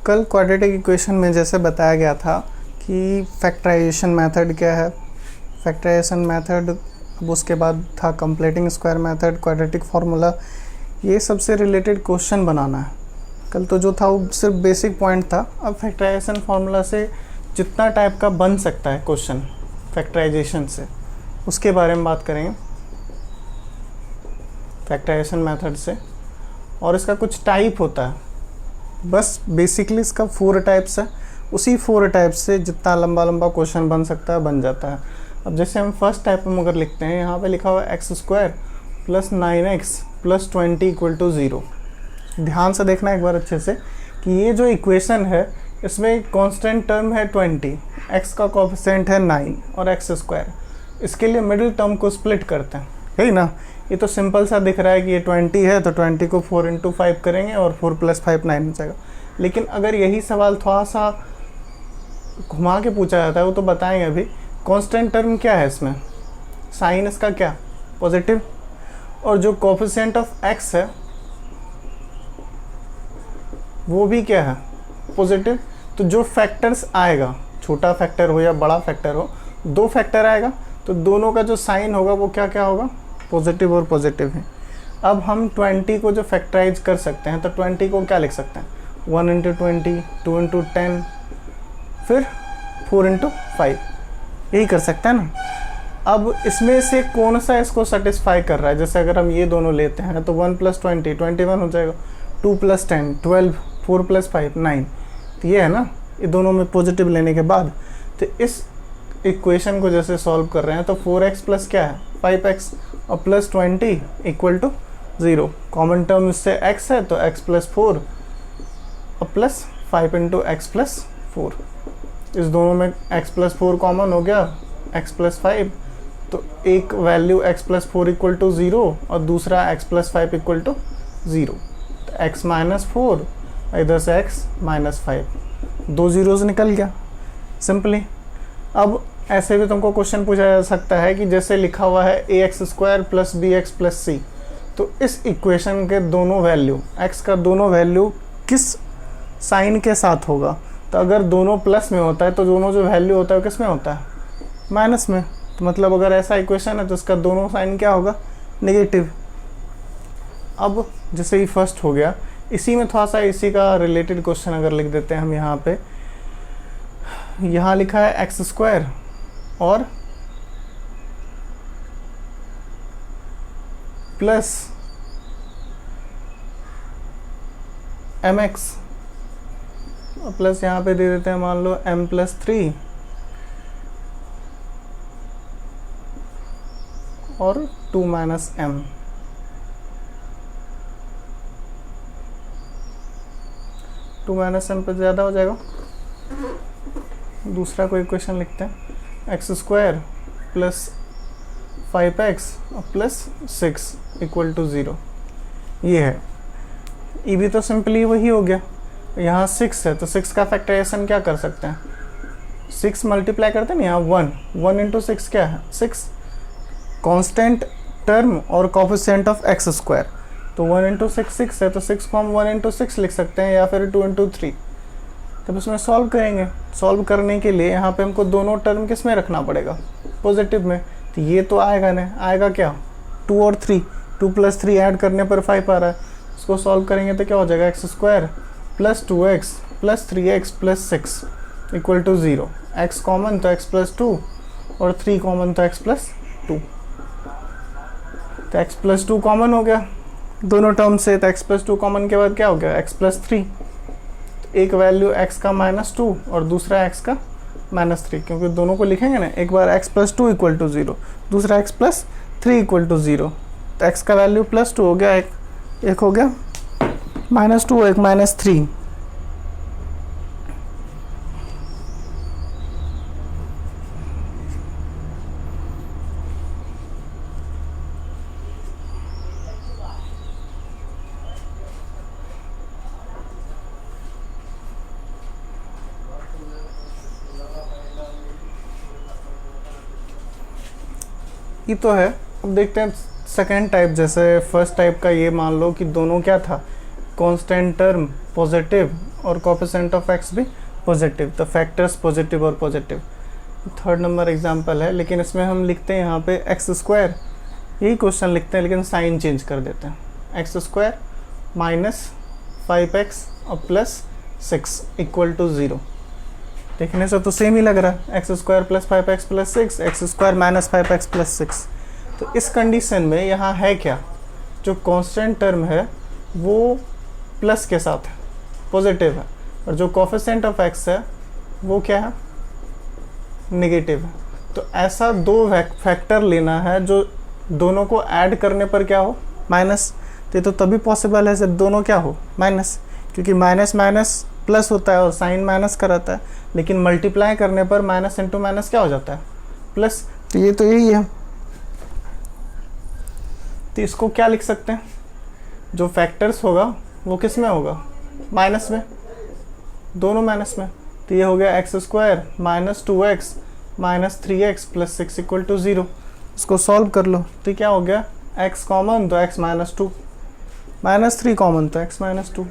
कल quadratic equation में जैसे बताया गया था कि फैक्टराइजेशन मेथड क्या है, फैक्टराइजेशन मेथड, अब उसके बाद था completing square method, quadratic formula, ये सबसे रिलेटेड क्वेश्चन बनाना है। कल तो जो था वो सिर्फ बेसिक पॉइंट था। अब फैक्टराइजेशन फार्मूला से जितना टाइप का बन सकता है क्वेश्चन फैक्टराइजेशन से, उसके बारे में बात करेंगे फैक्टराइजेशन मेथड से। और इसका कुछ टाइप होता है, बस बेसिकली इसका 4 टाइप्स है। उसी 4 टाइप्स से जितना लंबा लंबा क्वेश्चन बन सकता है बन जाता है। अब जैसे हम फर्स्ट टाइप में अगर लिखते हैं, यहाँ पे लिखा हुआ है x² + 9x + 20 = 0। ध्यान से देखना एक बार अच्छे से कि ये जो इक्वेशन है इसमें कांस्टेंट टर्म है 20, x का कोएफिशिएंट है 9 और x²। इसके लिए मिडिल टर्म को स्प्लिट करते हैं, है ही ना। ये तो सिंपल सा दिख रहा है कि ये 20 है तो 20 को 4 × 5 करेंगे और 4 + 5 9 हो जाएगा। लेकिन अगर यही सवाल थोड़ा सा घुमा के पूछा जाता है, वो तो बताएंगे अभी। कांस्टेंट टर्म क्या है इसमें, साइन इसका क्या पॉजिटिव, और जो कोएफिशिएंट ऑफ x है वो भी क्या है पॉजिटिव। तो जो फैक्टर्स आएगा, छोटा फैक्टर हो या बड़ा फैक्टर हो, 2 फैक्टर आएगा तो दोनों का जो साइन होगा वो क्या क्या होगा, पॉजिटिव और पॉजिटिव है। अब हम 20 को जो फैक्टराइज कर सकते हैं तो 20 को क्या लिख सकते हैं, 1 × 20, 2 × 10, फिर 4 × 5, यही कर सकते हैं ना। अब इसमें से कौन सा इसको सेटिस्फाई कर रहा है, जैसे अगर हम ये दोनों लेते हैं तो 1 + 20 21 हो जाएगा, 2 + 10 12, 4 + 5 9। तो ये है ना, ये दोनों में पॉजिटिव लेने के बाद तो इस इक्वेशन को जैसे सॉल्व कर रहे हैं तो 4x + क्या है 5x और +20 = 0। कॉमन टर्म इससे x है तो x + 4 और +5 × x + 4। इस दोनों में x + 4 कॉमन हो गया, x + 5, तो एक वैल्यू x + 4 = 0 और दूसरा x + 5 = 0। तो x - 4 इधर से x - 5, 2 zeros निकल गया सिंपली। अब ऐसे भी तुमको क्वेश्चन पूछा जा सकता है कि जैसे लिखा हुआ है ax² + bx + c, तो इस इक्वेशन के दोनों वैल्यू, x का दोनों वैल्यू किस साइन के साथ होगा। तो अगर दोनों प्लस में होता है तो दोनों जो वैल्यू होता है वो किस में होता है, माइनस में। तो मतलब अगर ऐसा इक्वेशन है तो इसका दोनों साइन क्या होगा, नेगेटिव। अब जैसे ही फर्स्ट हो गया, इसी में थोड़ा सा इसी का रिलेटेड क्वेश्चन अगर लिख देते हैं हम यहाँ पे। यहाँ लिखा है x² और प्लस mx और प्लस यहाँ पे दे देते हैं मान लो m + 3 और 2 - m। टू माइनस m पे ज़्यादा हो जाएगा। दूसरा कोई क्वेश्चन लिखते हैं, x² + 5x और +6 = 0। ये है, ये भी तो सिंपली वही हो गया। यहाँ 6 है तो 6 का फैक्टराइजेशन क्या कर सकते हैं, 6 मल्टीप्लाई करते हैं ना, यहाँ 1 × 6 क्या है 6, कांस्टेंट टर्म और कोएफिशिएंट ऑफ x²। तो 1 × 6 6 है तो 6 को हम 1 × 6 लिख सकते हैं या फिर 2 × 3। तब उसमें सॉल्व करेंगे। सॉल्व करने के लिए यहाँ पे हमको दोनों टर्म किस में रखना पड़ेगा, पॉजिटिव में। तो ये तो आएगा नहीं, आएगा क्या 2 और 3, 2 + 3 ऐड करने पर 5 आ रहा है। इसको सॉल्व करेंगे तो क्या हो जाएगा, x² + 2x + 3x + 6 = 0। x common तो x + 2 और 3 कॉमन तो x + 2। तो x + 2 कॉमन हो गया दोनों टर्म से, तो x + 2 कॉमन के बाद क्या हो गया, x + 3। एक वैल्यू x का -2 और दूसरा x का -3, क्योंकि दोनों को लिखेंगे ना, एक बार x + 2 = 0, दूसरा x + 3 = 0। तो x का वैल्यू +2 हो गया, एक हो गया -2, एक -3। ये तो है। अब देखते हैं सेकेंड टाइप। जैसे फर्स्ट टाइप का ये मान लो कि दोनों क्या था, कांस्टेंट टर्म पॉजिटिव और कोफिशिएंट ऑफ एक्स भी पॉजिटिव, तो फैक्टर्स पॉजिटिव और पॉजिटिव। थर्ड नंबर एग्जांपल है, लेकिन इसमें हम लिखते हैं यहाँ पे एक्स स्क्वायर, यही क्वेश्चन लिखते हैं लेकिन साइन चेंज कर देते हैं। एक्स स्क्वायर माइनस 5x और प्लस 6 इक्वल टू 0। देखने से तो सेम ही लग रहा है, x square plus 5x plus 6, x square minus 5x plus 6। तो इस कंडीशन में यहाँ है क्या, जो कांस्टेंट टर्म है वो प्लस के साथ है, पॉजिटिव है, और जो कोफिशिएंट ऑफ x है वो क्या है, नेगेटिव है। तो ऐसा दो फैक्टर लेना है जो दोनों को ऐड करने पर क्या हो, माइनस। तो तभी पॉसिबल है जब दोनों क्या हो, माइनस, क्योंकि माइनस माइनस प्लस होता है और साइन माइनस का रहता है, लेकिन मल्टीप्लाई करने पर माइनस इंटू माइनस क्या हो जाता है, प्लस। तो ये तो यही है। तो इसको क्या लिख सकते हैं, जो फैक्टर्स होगा वो किस में होगा, माइनस में, दोनों माइनस में। तो ये हो गया x square minus 2x minus 3x plus 6 equal to 0। इसको सॉल्व कर लो तो क्या हो गया, x कॉमन तो x माइनस 2, माइनस 3 कॉमन तो x माइनस 2।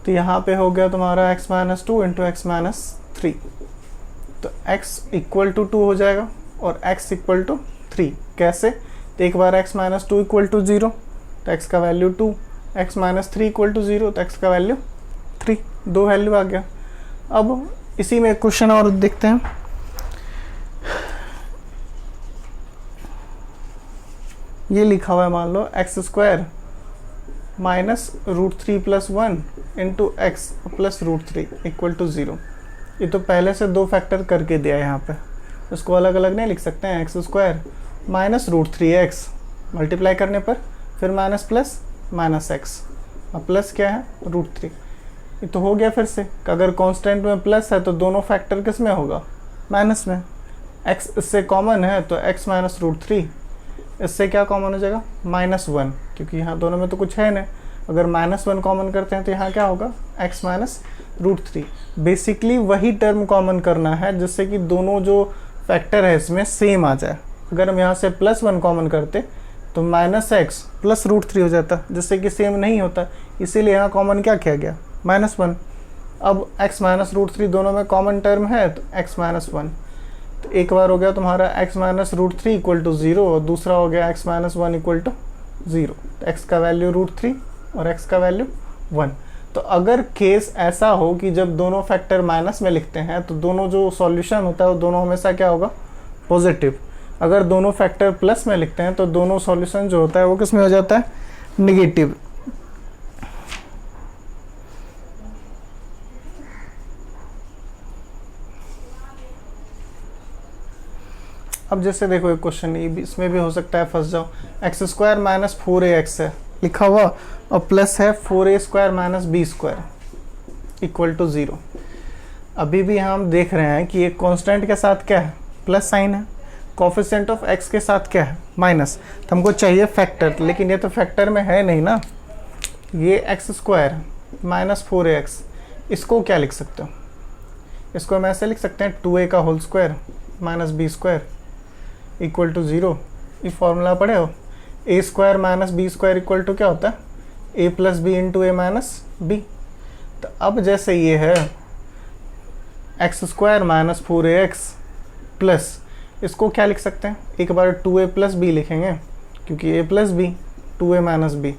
तो यहाँ पे हो गया तुम्हारा x minus 2 into x minus 3। तो x इक्वल टू 2 हो जाएगा और x इक्वल टू 3। कैसे, तो एक बार x माइनस 2 इक्वल टू 0 तो x का value 2, x minus 3 equal to 0 तो x का वैल्यू 3, दो वैल्यू आ गया। अब इसी में क्वेश्चन और देखते हैं। ये लिखा हुआ है, मान लो x square minus √3 plus 1 into x plus √3 equal to 0। ये तो पहले से दो फैक्टर करके दिया है यहाँ पे, उसको अलग अलग नहीं लिख सकते हैं। X square minus √3x multiply करने पर फिर माइनस प्लस माइनस एक्स, और प्लस क्या है √3। ये तो हो गया फिर से, अगर कांस्टेंट में प्लस है तो दोनों फैक्टर किस में होगा, माइनस में। x इससे कॉमन है तो x माइनस √3, इससे क्या कॉमन हो जाएगा, -1, क्योंकि यहाँ दोनों में तो कुछ है नहीं। अगर -1 कॉमन करते हैं तो यहाँ क्या होगा, x माइनस √3। बेसिकली वही टर्म कॉमन करना है जिससे कि दोनों जो फैक्टर है इसमें सेम आ जाए। अगर हम यहाँ से +1 कॉमन करते तो -x प्लस √3 हो जाता, जिससे कि सेम नहीं होता, इसीलिए यहाँ कॉमन क्या किया गया, -1। अब x माइनस √3 दोनों में कॉमन टर्म है तो x माइनस 1। तो एक बार हो गया तुम्हारा x माइनस √3 इक्वल टू 0 और दूसरा हो गया x माइनस 1 इक्वल टू 0। तो x का वैल्यू √3 और x का वैल्यू 1। तो अगर केस ऐसा हो कि जब दोनों फैक्टर माइनस में लिखते हैं तो दोनों जो सॉल्यूशन होता है वो दोनों हमेशा क्या होगा, पॉजिटिव। अगर दोनों फैक्टर प्लस में लिखते हैं तो दोनों सॉल्यूशन जो होता है वो किस में हो जाता है, निगेटिव। अब जैसे देखो एक क्वेश्चन इसमें भी हो सकता है फंस जाओ, एक्स स्क्वायर माइनस 4ax है लिखा हुआ और प्लस है 4a square minus b square equal to 0। अभी भी हम देख रहे हैं कि एक कांस्टेंट के साथ क्या है, प्लस साइन है, कोफिशिएंट ऑफ x के साथ क्या है, माइनस। तो हमको चाहिए फैक्टर, लेकिन ये तो फैक्टर में है नहीं ना। ये एक्स स्क्वायर माइनस 4ax, इसको क्या लिख सकते हो, इसको हम ऐसे लिख सकते हैं 2a का whole square minus b square equal to 0। ये फॉर्मूला पढ़े हो, a square minus b square equal to क्या होता है, a plus b into a minus b. तो अब जैसे ये है x square minus 4ax plus, इसको क्या लिख सकते हैं, एक बार 2a प्लस बी लिखेंगे क्योंकि a plus b 2a minus b.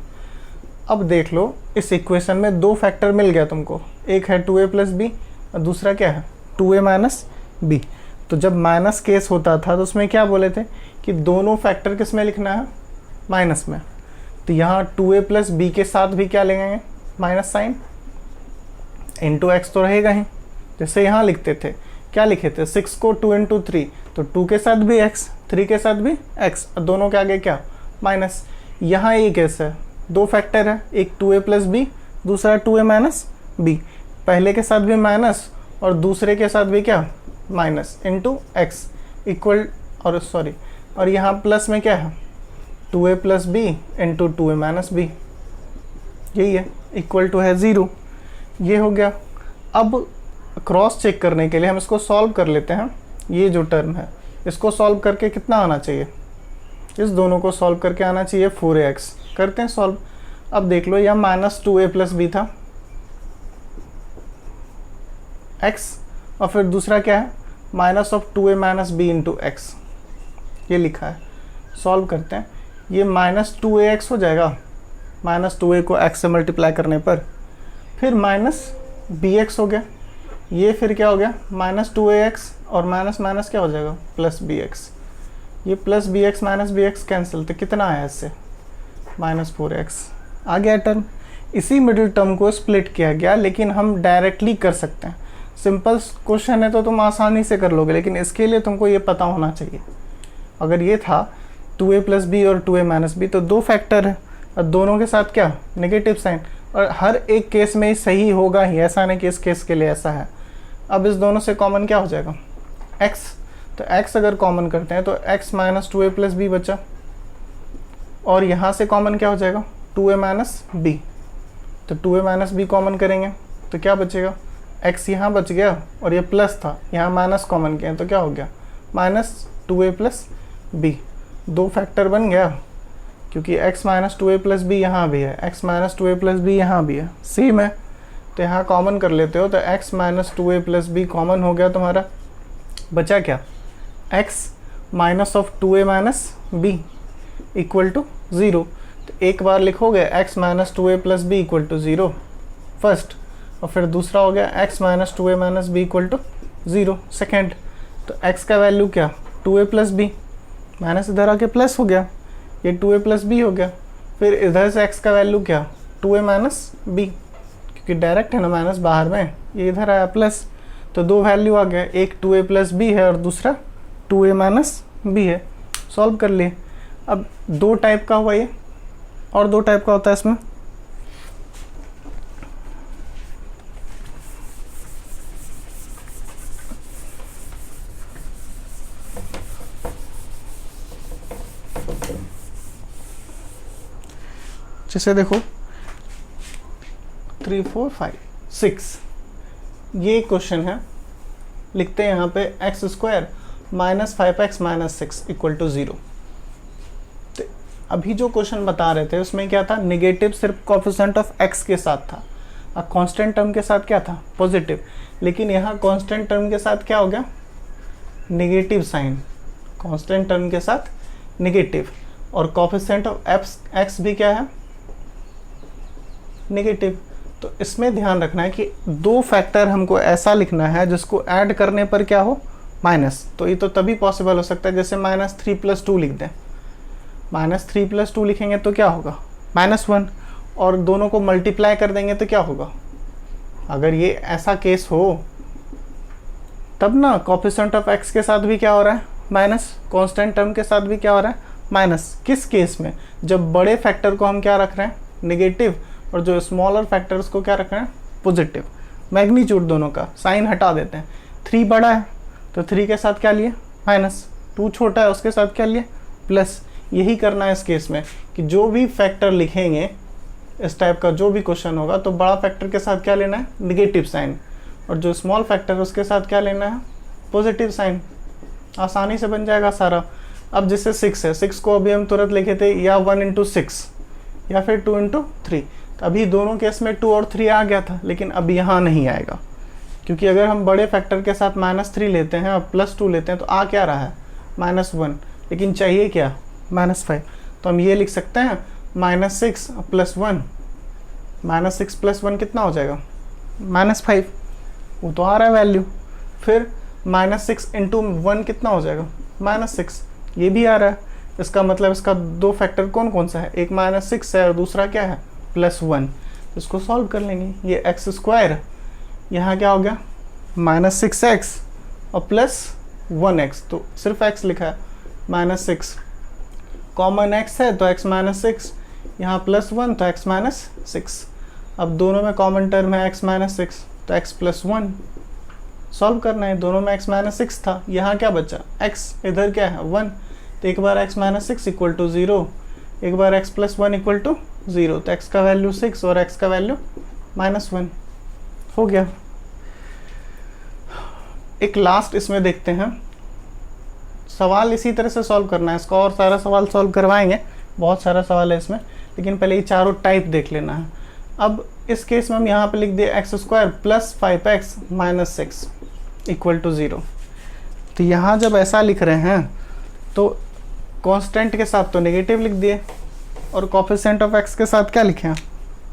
अब देख लो इस इक्वेशन में दो फैक्टर मिल गया तुमको, एक है 2a प्लस बी और दूसरा क्या है 2a माइनस बी। तो जब माइनस केस होता था तो उसमें क्या बोले थे कि दोनों फैक्टर किस में लिखना है, माइनस में। तो यहाँ 2a प्लस बी के साथ भी क्या लेंगे, माइनस साइन, इंटू एक्स तो रहेगा ही। जैसे यहाँ लिखते थे, क्या लिखे थे, 6 को 2 इंटू 3, तो 2 के साथ भी x, 3 के साथ भी x, और दोनों के आगे क्या, माइनस। यहाँ एक केस है, दो फैक्टर है, एक 2a प्लस बी, दूसरा 2a माइनस बी। पहले के साथ भी माइनस और दूसरे के साथ भी क्या, माइनस, इंटू एक्स इक्वल, और सॉरी, और यहाँ प्लस में क्या है 2a plus b into 2a minus b, यही है, इक्वल टू है 0। ये हो गया। अब क्रॉस चेक करने के लिए हम इसको सॉल्व कर लेते हैं। ये जो टर्म है इसको सॉल्व करके कितना आना चाहिए, इस दोनों को सॉल्व करके आना चाहिए 4ax। करते हैं सॉल्व। अब देख लो, यह माइनस 2a प्लस बी था, x, और फिर दूसरा क्या है minus of 2a minus b into x, ये लिखा है। सॉल्व करते हैं, ये माइनस 2ax हो जाएगा, माइनस 2a को x से मल्टीप्लाई करने पर, फिर माइनस bx हो गया, ये फिर क्या हो गया माइनस 2ax, और माइनस माइनस क्या हो जाएगा प्लस bx, ये plus bx minus bx cancel, तो कितना आया इससे माइनस 4x आ गया टर्म। इसी मिडिल टर्म को स्प्लिट किया गया, लेकिन हम डायरेक्टली कर सकते हैं। सिंपल क्वेश्चन है तो तुम आसानी से कर लोगे, लेकिन इसके लिए तुमको ये पता होना चाहिए। अगर ये था 2a प्लस बी और 2a माइनस बी, तो दो फैक्टर है और दोनों के साथ क्या नेगेटिव साइन, और हर एक केस में ही सही होगा ही, ऐसा नहीं कि इस केस के लिए ऐसा है। अब इस दोनों से कॉमन क्या हो जाएगा x, तो x अगर कॉमन करते हैं तो x minus 2a plus B बचा, और यहाँ से कॉमन क्या हो जाएगा 2a माइनस बी, तो 2a माइनस बी कॉमन करेंगे तो क्या बचेगा x यहाँ बच गया, और ये प्लस था यहाँ माइनस कॉमन किया तो क्या हो गया माइनस 2a प्लस बी, दो फैक्टर बन गया, क्योंकि x minus 2a plus B यहाँ भी है, x minus 2a plus B यहाँ भी है, सेम है, तो यहाँ कॉमन कर लेते हो, तो x minus 2a plus b common हो गया तुम्हारा, बचा क्या x minus of 2a minus b equal to 0, तो एक बार लिखोगे x minus 2a plus b equal to 0 first, और फिर दूसरा हो गया x minus 2a minus b equal to 0 second, तो x का वैल्यू क्या 2a प्लस बी, माइनस इधर आके प्लस हो गया, ये 2a प्लस बी हो गया, फिर इधर से x का वैल्यू क्या 2a माइनस बी, क्योंकि डायरेक्ट है ना माइनस बाहर में, ये इधर आया प्लस, तो दो वैल्यू आ गया, एक 2a प्लस बी है और दूसरा 2a माइनस बी है। सॉल्व कर लिए। अब दो टाइप का हुआ ये, और दो टाइप का होता है इसमें, जैसे देखो 3 4 5 6, ये क्वेश्चन है, लिखते हैं यहाँ पे x square minus 5x minus 6 equal to 0। तो अभी जो क्वेश्चन बता रहे थे उसमें क्या था, नेगेटिव सिर्फ कोएफिशिएंट ऑफ x के साथ था, और कांस्टेंट टर्म के साथ क्या था पॉजिटिव, लेकिन यहाँ कांस्टेंट टर्म के साथ क्या हो गया नेगेटिव साइन, कांस्टेंट टर्म के साथ नेगेटिव, और कोएफिशिएंट ऑफ x भी क्या है नेगेटिव। तो इसमें ध्यान रखना है कि दो फैक्टर हमको ऐसा लिखना है जिसको ऐड करने पर क्या हो माइनस, तो ये तो तभी पॉसिबल हो सकता है जैसे माइनस 3 प्लस 2 लिख दें, माइनस 3 प्लस 2 लिखेंगे तो क्या होगा माइनस 1, और दोनों को मल्टीप्लाई कर देंगे तो क्या होगा, अगर ये ऐसा केस हो तब ना कोएफिशिएंट ऑफ x के साथ भी क्या हो रहा है माइनस, कांस्टेंट टर्म के साथ भी क्या हो रहा है माइनस। किस केस में, जब बड़े फैक्टर को हम क्या रख रहे हैं नेगेटिव, और जो स्मॉलर फैक्टर्स को क्या रख रहे हैं पॉजिटिव, मैग्नीट्यूड दोनों का साइन हटा देते हैं। 3 बड़ा है तो 3 के साथ क्या लिए माइनस, 2 छोटा है उसके साथ क्या लिए प्लस। यही करना है इस केस में कि जो भी फैक्टर लिखेंगे इस टाइप का जो भी क्वेश्चन होगा तो बड़ा फैक्टर के साथ क्या लेना है निगेटिव साइन, और जो स्मॉल फैक्टर उसके साथ क्या लेना है पॉजिटिव साइन। आसानी से बन जाएगा सारा। अब जैसे 6 है, 6 को अभी हम तुरंत लिखे थे या 1 इंटू 6 या फिर 2 इंटू 3, अभी दोनों केस में 2 और 3 आ गया था, लेकिन अब यहाँ नहीं आएगा, क्योंकि अगर हम बड़े फैक्टर के साथ -3 लेते हैं और +2 लेते हैं तो आ क्या रहा है -1, लेकिन चाहिए क्या -5, तो हम ये लिख सकते हैं -6 + 1, -6 + 1 कितना हो जाएगा -5, वो तो आ रहा है वैल्यू। फिर -6 इंटू 1 कितना हो जाएगा -6, ये भी आ रहा है। इसका मतलब इसका दो फैक्टर कौन कौन सा है, एक -6 है और दूसरा क्या है +1, इसको सॉल्व कर लेंगे। ये एक्स स्क्वायर यहाँ क्या हो गया -6x और +1x, तो सिर्फ x लिखा है -6, कॉमन x है तो x -6, यहाँ +1 तो x -6, अब दोनों में कॉमन टर्म है x -6 तो x +1, सॉल्व करना है। दोनों में x -6 था, यहाँ क्या बचा x, इधर क्या है 1, तो एक बार x -6 इक्वल टू 0, एक बार x +1 इक्वल टू 0, तो x का वैल्यू 6 और x का वैल्यू -1 हो गया। एक लास्ट इसमें देखते हैं, सवाल इसी तरह से सॉल्व करना है इसका, और सारा सवाल सॉल्व करवाएंगे, बहुत सारा सवाल है इसमें, लेकिन पहले ये चारों टाइप देख लेना है। अब इस केस में हम यहाँ पे लिख दिए x square plus 5x minus 6 equal to 0। तो यहाँ जब ऐसा लिख रहे हैं तो कांस्टेंट के साथ तो नेगेटिव लिख दिए और कोफिशिएंट ऑफ x के साथ क्या लिखे हैं,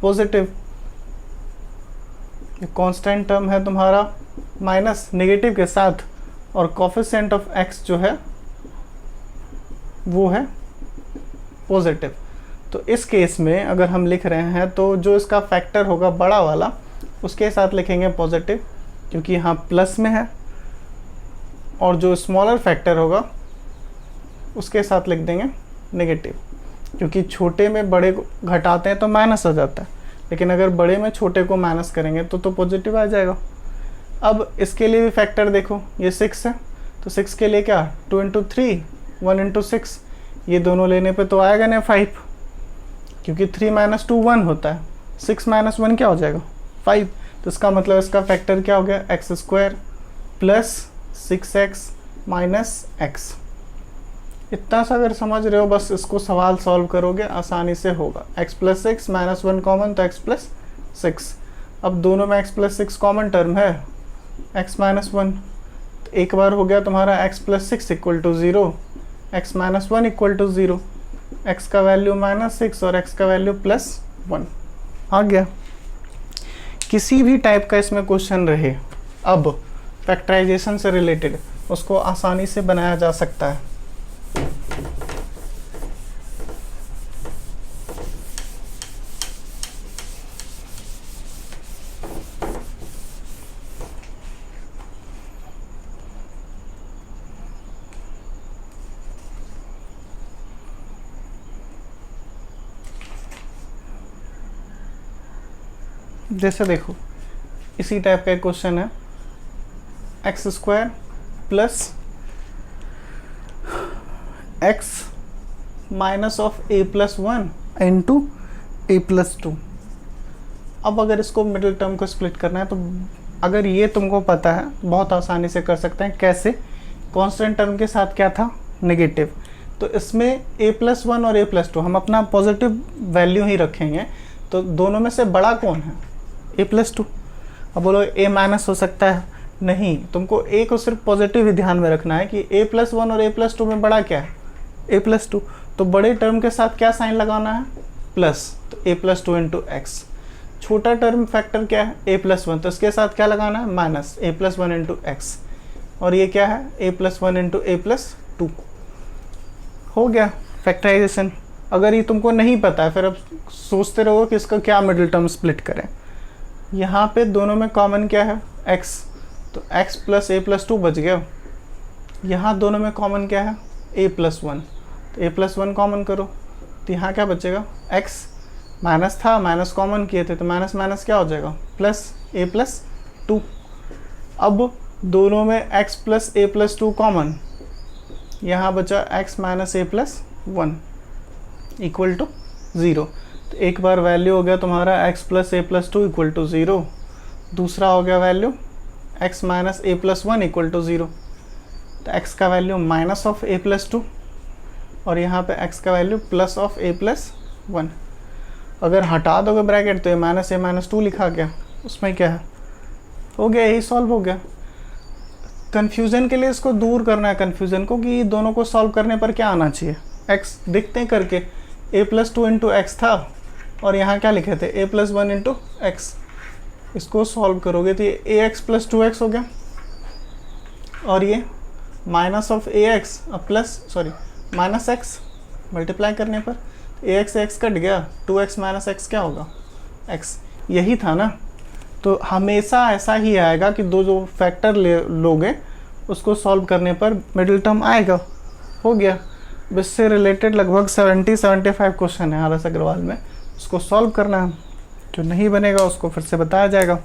पॉजिटिव। ये कांस्टेंट टर्म है तुम्हारा माइनस नेगेटिव के साथ और कोफिशिएंट ऑफ x जो है वो है पॉजिटिव। तो इस केस में अगर हम लिख रहे हैं तो जो इसका फैक्टर होगा बड़ा वाला उसके साथ लिखेंगे पॉजिटिव क्योंकि यहाँ प्लस में है, और जो स्मॉलर फैक्टर होगा उसके साथ लिख देंगे नेगेटिव क्योंकि छोटे में बड़े को घटाते हैं तो माइनस हो जाता है, लेकिन अगर बड़े में छोटे को माइनस करेंगे तो पॉजिटिव आ जाएगा। अब इसके लिए भी फैक्टर देखो, ये 6 है तो 6 के लिए क्या 2 इंटू 3 1 इंटू 6, ये दोनों लेने पे तो आएगा ना 5 क्योंकि 3 माइनस 2 1 होता है, 6 माइनस 1 क्या हो जाएगा 5। तो इसका मतलब इसका फैक्टर क्या हो गया x square plus 6x minus x. इतना सा अगर समझ रहे हो बस इसको सवाल सॉल्व करोगे आसानी से होगा। x प्लस 6 माइनस 1 कॉमन तो x प्लस 6। अब दोनों में x प्लस 6 कॉमन टर्म है x माइनस 1, तो एक बार हो गया तुम्हारा x plus 6 equal to 0, x minus 1 equal to 0, x का वैल्यू माइनस 6 और x का वैल्यू प्लस 1 आ गया। किसी भी टाइप का इसमें क्वेश्चन रहे अब फैक्टराइजेशन से रिलेटेड उसको आसानी से बनाया जा सकता है। जैसे देखो इसी टाइप का एक क्वेश्चन है x square plus x minus of A plus 1 into A plus 2। अब अगर इसको मिडिल टर्म को स्प्लिट करना है तो अगर ये तुमको पता है बहुत आसानी से कर सकते हैं। कैसे, कांस्टेंट टर्म के साथ क्या था नेगेटिव, तो इसमें a प्लस 1 और a प्लस 2 हम अपना पॉजिटिव वैल्यू ही रखेंगे, तो दोनों में से बड़ा कौन है a प्लस 2। अब बोलो a माइनस हो सकता है, नहीं, तुमको a को सिर्फ पॉजिटिव ही ध्यान में रखना है कि a प्लस 1 और a प्लस 2 में बड़ा क्या है a प्लस 2, तो बड़े टर्म के साथ क्या साइन लगाना है प्लस, तो a प्लस 2 इंटू एक्स। छोटा टर्म फैक्टर क्या है a प्लस 1, तो इसके साथ क्या लगाना है minus a plus 1 into x, और ये क्या है a plus 1 into a plus 2। हो गया फैक्टराइजेशन। अगर ये तुमको नहीं पता है फिर अब सोचते रहो कि इसका क्या मिडिल टर्म स्प्लिट करें। यहाँ पे दोनों में कॉमन क्या है x, तो x प्लस a प्लस 2 बच गया। यहाँ दोनों में कॉमन क्या है a प्लस 1, तो a प्लस 1 कॉमन करो, तो यहाँ क्या बचेगा x माइनस था, माइनस कॉमन किए थे तो माइनस माइनस क्या हो जाएगा प्लस a प्लस 2। अब दोनों में x plus a plus 2 common, यहाँ बचा x minus a plus 1 equal to 0। तो एक बार वैल्यू हो गया तुम्हारा x plus a plus 2 equal to 0, दूसरा हो गया value x minus a plus 1 equal to 0, तो x का value minus of a plus 2 और यहाँ पे x का value plus of a plus 1। अगर हटा दोगे ब्रैकेट तो ये माइनस 2 लिखा गया, उसमें क्या है हो गया, यही सॉल्व हो गया। कन्फ्यूज़न के लिए इसको दूर करना है कन्फ्यूज़न को कि दोनों को सॉल्व करने पर क्या आना चाहिए। x दिखते हैं करके a प्लस 2 इंटू एक्स था और यहाँ क्या लिखे थे a प्लस 1 इंटू एक्स, इसको सॉल्व करोगे तो ये ax प्लस 2x हो गया और ये minus of ax plus minus x multiply करने पर ax से x कट गया, 2x माइनस x क्या होगा x, यही था ना। तो हमेशा ऐसा ही आएगा कि दो जो फैक्टर लोगे उसको सॉल्व करने पर मिडिल टर्म आएगा। हो गया। इससे रिलेटेड लगभग 70-75 क्वेश्चन है आर एस अग्रवाल में, उसको सॉल्व करना है। जो नहीं बनेगा उसको फिर से बताया जाएगा।